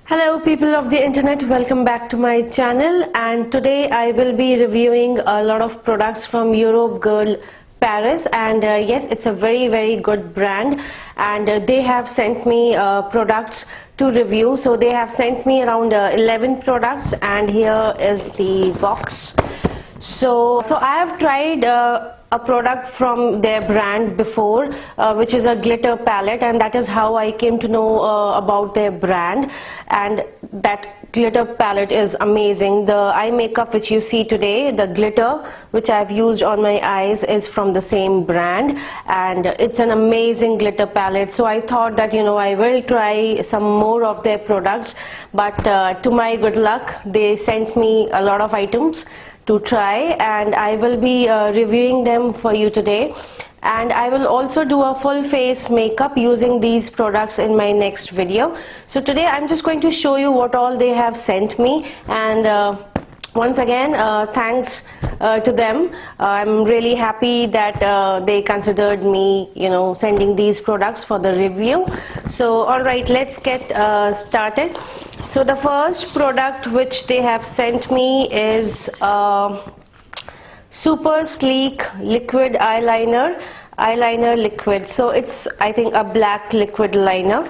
Hello people of the internet, welcome back to my channel, and today I will be reviewing a lot of products from Europe Girl Paris. And yes, it's a very good brand, and they have sent me products to review. So they have sent me around 11 products, and here is the box. So I have tried a product from their brand before, which is a glitter palette, and that is how I came to know about their brand. And that glitter palette is amazing. The eye makeup which you see today, the glitter which I've used on my eyes, is from the same brand, and it's an amazing glitter palette. So I thought that I will try some more of their products, but to my good luck, they sent me a lot of items to try, and I will be reviewing them for you today. And I will also do a full face makeup using these products in my next video. So today I'm just going to show you what all they have sent me, and once again thanks to them. I'm really happy that they considered me sending these products for the review. So alright, let's get started. So the first product which they have sent me is super sleek liquid eyeliner liquid. So it's, I think, a black liquid liner.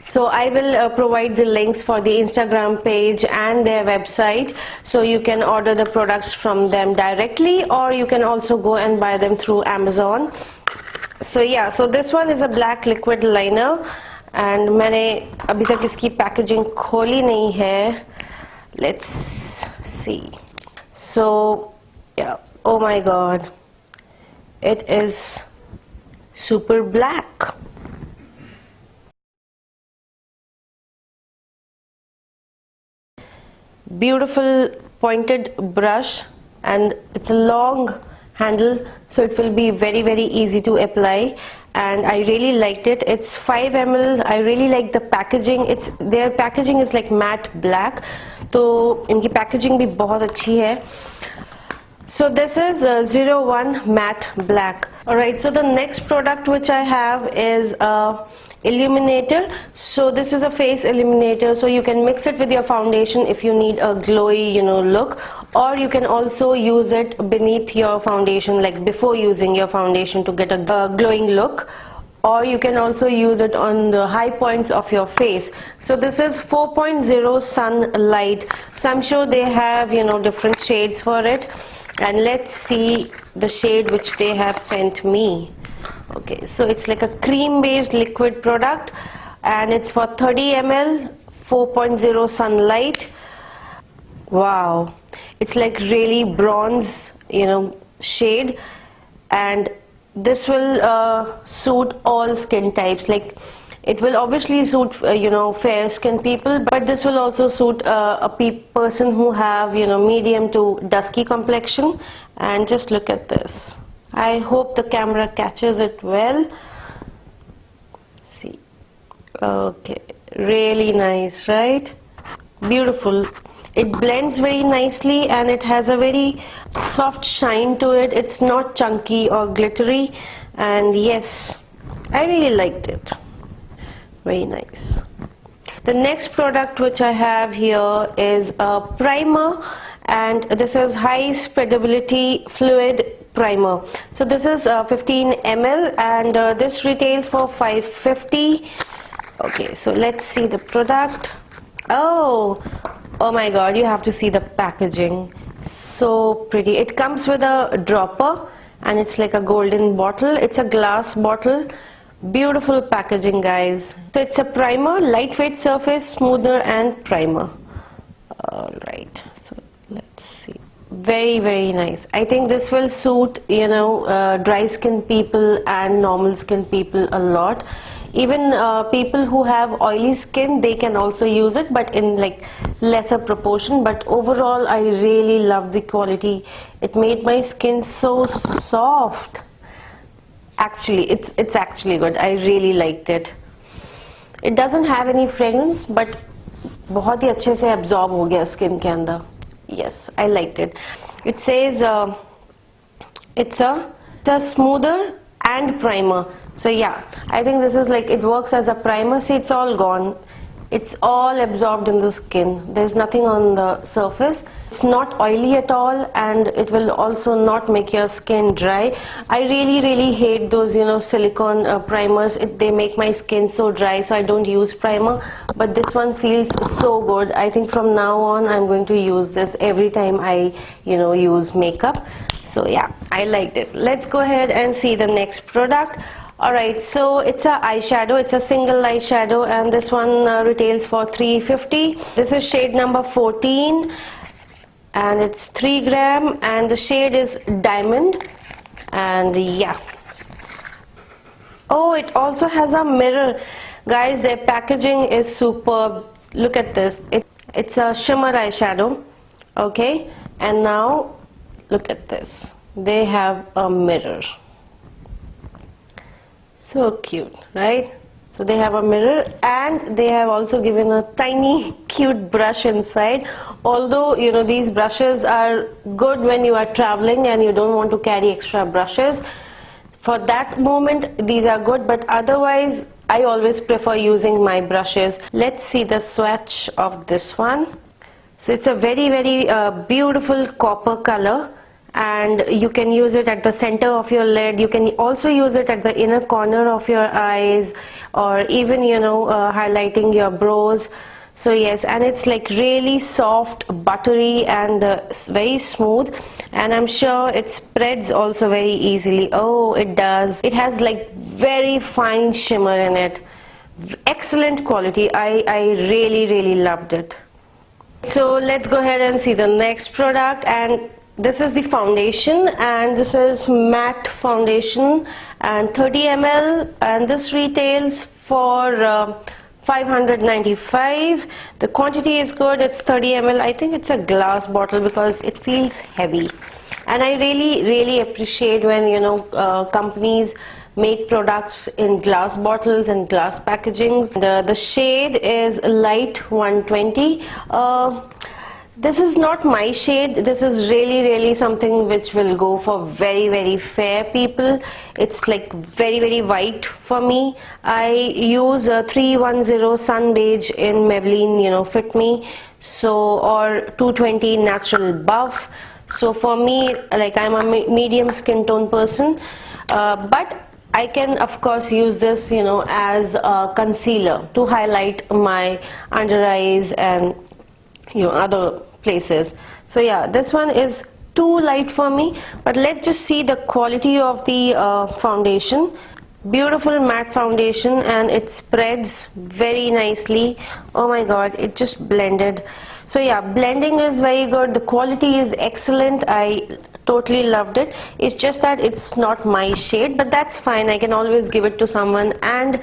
So I will provide the links for the Instagram page and their website, so you can order the products from them directly, or you can also go and buy them through Amazon. So yeah, so this one is a black liquid liner, and मैंने अभी तक इसकी packaging खोली नहीं है. Let's see. So yeah, oh my god, it is super black. Beautiful pointed brush, and it's a long handle, so it will be very easy to apply, and I really liked it. It's 5 ml. I really like the packaging. Their packaging is like matte black, तो इनकी packaging भी बहुत अच्छी है. So this is 01 matte black. Alright, so the next product which I have is illuminator. So this is a face illuminator, so you can mix it with your foundation if you need a glowy look, or you can also use it beneath your foundation, like before using your foundation, to get a glowing look, or you can also use it on the high points of your face. So this is 4.0 sunlight. So I'm sure they have different shades for it, and let's see the shade which they have sent me. Okay, so it's like a cream based liquid product, and it's for 30 ml, 4.0 sunlight. Wow, it's like really bronze shade, and this will suit all skin types. Like, it will obviously suit fair skin people, but this will also suit a person who have medium to dusky complexion. And just look at this. I hope the camera catches it well. See, okay, really nice, right? Beautiful. It blends very nicely, and it has a very soft shine to it. It's not chunky or glittery, and yes, I really liked it. Very nice. The next product which I have here is a primer, and this is high spreadability fluid primer. So this is 15 ml, and this retails for $5.50. Okay, so let's see the product. Oh my god, you have to see the packaging. So pretty. It comes with a dropper, and it's like a golden bottle. It's a glass bottle. Beautiful packaging, guys. So it's a primer, lightweight surface, smoother, and primer. Alright, so let's see. Very nice. I think this will suit dry skin people and normal skin people a lot. Even people who have oily skin, they can also use it, but in like lesser proportion. But overall, I really love the quality. It made my skin so soft. Actually, it's actually good. I really liked it. It doesn't have any fragrance, but बहुत ही अच्छे से absorb हो गया skin के अंदर. Yes, I liked it. It says it's a smoother and primer. So yeah, I think this is like, it works as a primer. See, it's all gone. It's all absorbed in the skin. There's nothing on the surface. It's not oily at all, and it will also not make your skin dry. I really hate those, you know, silicone primers. They make my skin so dry, so I don't use primer. But this one feels so good. I think from now on I'm going to use this every time I, you know, use makeup. So yeah, I liked it. Let's go ahead and see the next product. Alright, so it's a eyeshadow. It's a single eyeshadow, and this one retails for $3.50. This is shade number 14, and it's 3 gram, and the shade is Diamond. And yeah, oh, it also has a mirror. Guys, their packaging is superb. Look at this. It's a shimmer eyeshadow. Okay, and now look at this. They have a mirror. So cute, right? So they have a mirror, and they have also given a tiny cute brush inside. Although, you know, these brushes are good when you are traveling and you don't want to carry extra brushes. For that moment, these are good, but otherwise I always prefer using my brushes. Let's see the swatch of this one. So it's a very beautiful copper color, and you can use it at the center of your lid. You can also use it at the inner corner of your eyes, or even, you know, highlighting your brows. So yes, and it's like really soft, buttery, and very smooth, and I'm sure it spreads also very easily. Oh, it does. It has like very fine shimmer in it. Excellent quality. I really loved it. So let's go ahead and see the next product, and this is the foundation, and this is matte foundation, and 30 ml, and this retails for 595. The quantity is good. It's 30 ml. I think it's a glass bottle because it feels heavy, and I really appreciate when, you know, companies make products in glass bottles and glass packaging. The shade is light 120. This is not my shade. This is really something which will go for very fair people. It's like very white for me. I use a 310 Sun Beige in Maybelline, you know, Fit Me, so, or 220 Natural Buff. So for me, like, I'm a medium skin tone person, but I can of course use this, you know, as a concealer to highlight my under eyes and, you know, other places. So yeah, this one is too light for me, but let's just see the quality of the foundation. Beautiful matte foundation, and it spreads very nicely. Oh my god, it just blended. So yeah, blending is very good. The quality is excellent. I totally loved it. It's just that it's not my shade, but that's fine. I can always give it to someone, and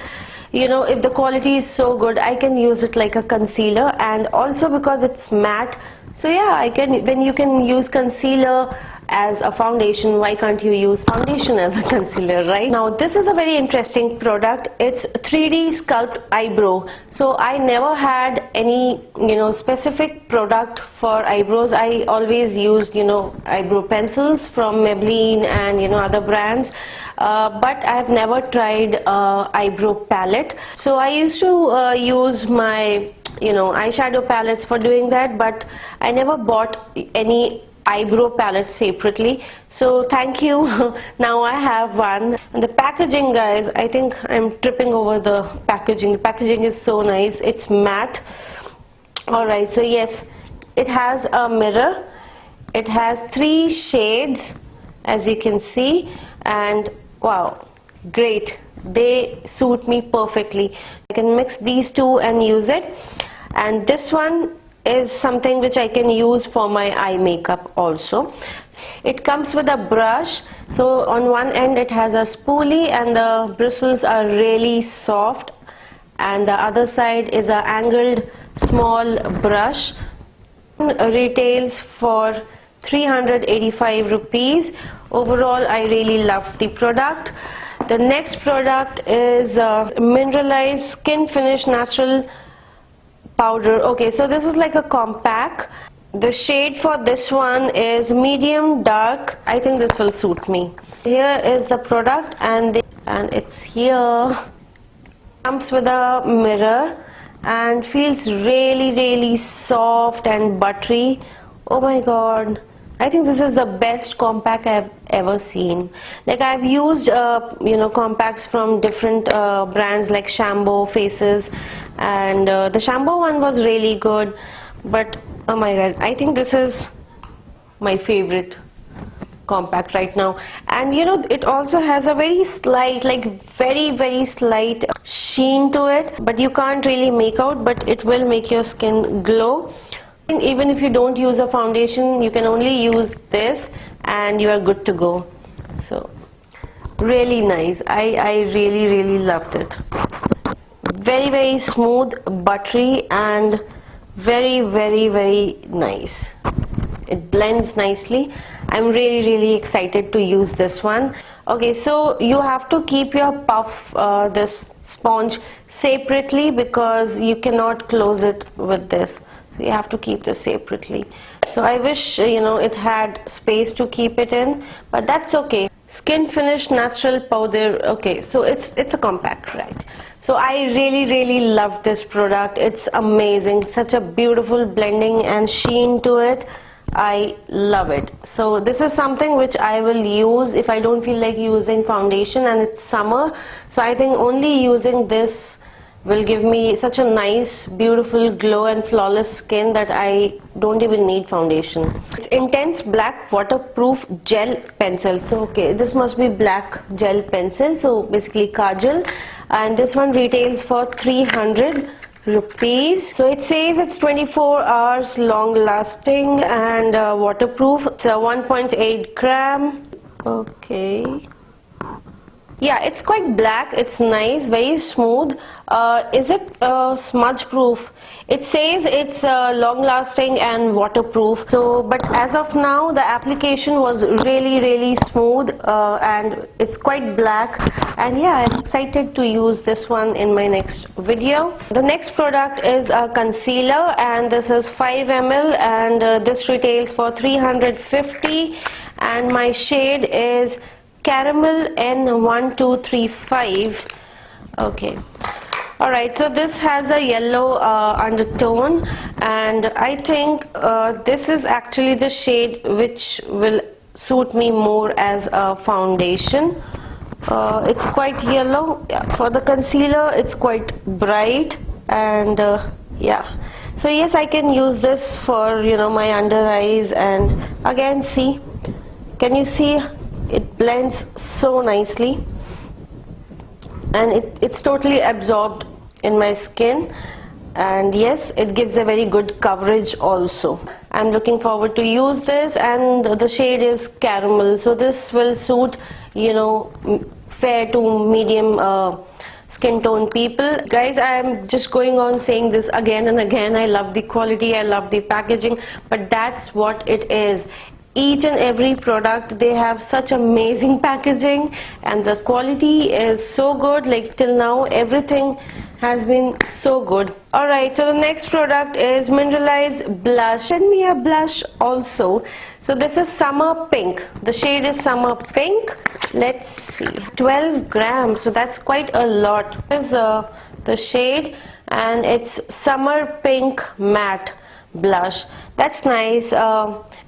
you know, if the quality is so good, I can use it like a concealer. And also because it's matte, so yeah, I can, when you can use concealer as a foundation, why can't you use foundation as a concealer, right? Now this is a very interesting product. It's 3D sculpt eyebrow. So I never had any, you know, specific product for eyebrows. I always used, you know, eyebrow pencils from Maybelline and, you know, other brands, but I have never tried eyebrow palette. So I used to use my, you know, eyeshadow palettes for doing that, but I never bought any eyebrow palette separately. So thank you. Now I have one. And the packaging, guys, I think I'm tripping over the packaging. The packaging is so nice. It's matte. Alright, so yes, it has a mirror. It has 3 shades, as you can see, and wow, great. They suit me perfectly. I can mix these two and use it. And this one is something which I can use for my eye makeup also. It comes with a brush. So on one end it has a spoolie, and the bristles are really soft, and the other side is a angled small brush. Retails for 385 rupees. Overall, I really loved the product. The next product is Mineralized Skinfinish Natural Powder. Okay, so this is like a compact. The shade for this one is medium dark. I think this will suit me. Here is the product, and it's here. Comes with a mirror, and feels really soft and buttery. Oh my god, I think this is the best compact I've ever seen. Like, I've used compacts from different brands like Shampoo, Faces, and the Shampoo one was really good, but oh my god, I think this is my favorite compact right now. And you know, it also has a very slight, like very slight sheen to it, but you can't really make out, but it will make your skin glow. Even if you don't use a foundation, you can only use this and you are good to go. So really nice. I really loved it. Very smooth, buttery, and very nice. It blends nicely. I'm really excited to use this one. Okay, so you have to keep your puff, this sponge, separately because you cannot close it with this. So you have to keep this separately. So I wish it had space to keep it in, but that's okay. Skinfinish natural powder. Okay, so it's a compact, right? So I really love this product. It's amazing. Such a beautiful blending and sheen to it. I love it. So this is something which I will use if I don't feel like using foundation and it's summer. So I think only using this will give me such a nice, beautiful glow and flawless skin that I don't even need foundation. It's intense black waterproof gel pencil. So okay, this must be black gel pencil, so basically kajal, and this one retails for 300 rupees. So it says it's 24 hours long lasting and waterproof. It's a 1.8 gram. Okay, yeah, it's quite black. It's nice, very smooth. Is it smudge proof? It says it's long lasting and waterproof. So but as of now the application was really smooth and it's quite black, and yeah, I'm excited to use this one in my next video. The next product is a concealer, and this is 5 ml, and this retails for 350, and my shade is Caramel N1235. Okay, alright, so this has a yellow undertone, and I think this is actually the shade which will suit me more as a foundation. It's quite yellow. For the concealer it's quite bright, and yeah, so yes, I can use this for my under eyes. And again, see, can you see? It blends so nicely, and it's totally absorbed in my skin, and yes, it gives a very good coverage also. I'm looking forward to use this, and the shade is caramel, so this will suit fair to medium skin tone people. Guys, I am just going on saying this again and again. I love the quality, I love the packaging, but that's what it is. Each and every product, they have such amazing packaging, and the quality is so good. Like till now everything has been so good. Alright, so the next product is Mineralized Blush. Send me a blush also. So this is Summer Pink. The shade is Summer Pink. Let's see, 12 grams, so that's quite a lot. This is the shade, and it's Summer Pink Matte Blush. That's nice.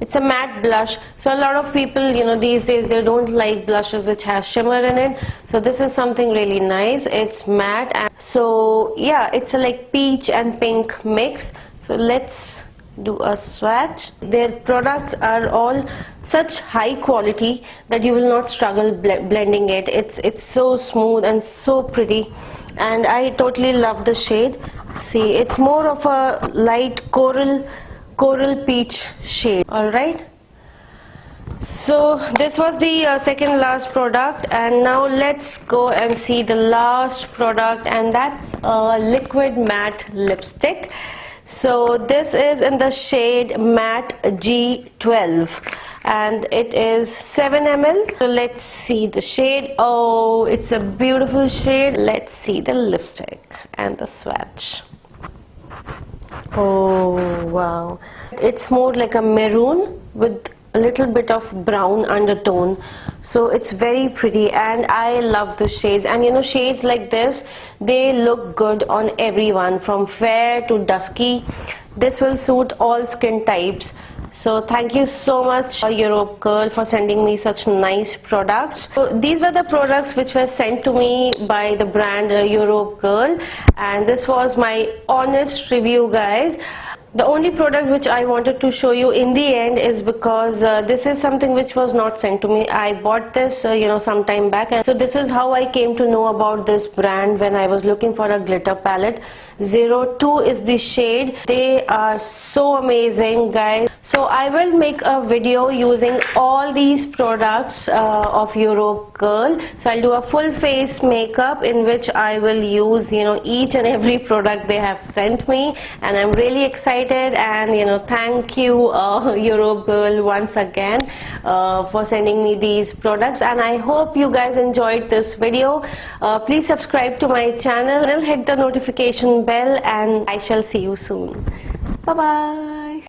It's a matte blush, so a lot of people these days, they don't like blushes which has shimmer in it. So this is something really nice. It's matte, and so yeah, it's a like peach and pink mix. So let's do a swatch. Their products are all such high quality that you will not struggle blending it. It's so smooth and so pretty, and I totally love the shade. See, it's more of a light coral peach shade. All right, so this was the second last product, and now let's go and see the last product, and that's a liquid matte lipstick. So this is in the shade Matte G12, and it is 7 ml. So let's see the shade. Oh, it's a beautiful shade. Let's see the lipstick and the swatch. Oh wow, it's more like a maroon with a little bit of brown undertone, so it's very pretty and I love the shades. And you know, shades like this, they look good on everyone from fair to dusky. This will suit all skin types. So thank you so much Europe Girl for sending me such nice products. So these were the products which were sent to me by the brand Europe Girl, and this was my honest review, guys. The only product which I wanted to show you in the end is because this is something which was not sent to me. I bought this you know, some time back, and so this is how I came to know about this brand when I was looking for a glitter palette. 02 is the shade. They are so amazing, guys. So I will make a video using all these products of Europe Girl. So I'll do a full face makeup in which I will use, you know, each and every product they have sent me, and I'm really excited. And you know, thank you Europe Girl once again for sending me these products, and I hope you guys enjoyed this video. Please subscribe to my channel and hit the notification bell, and I shall see you soon. Bye bye.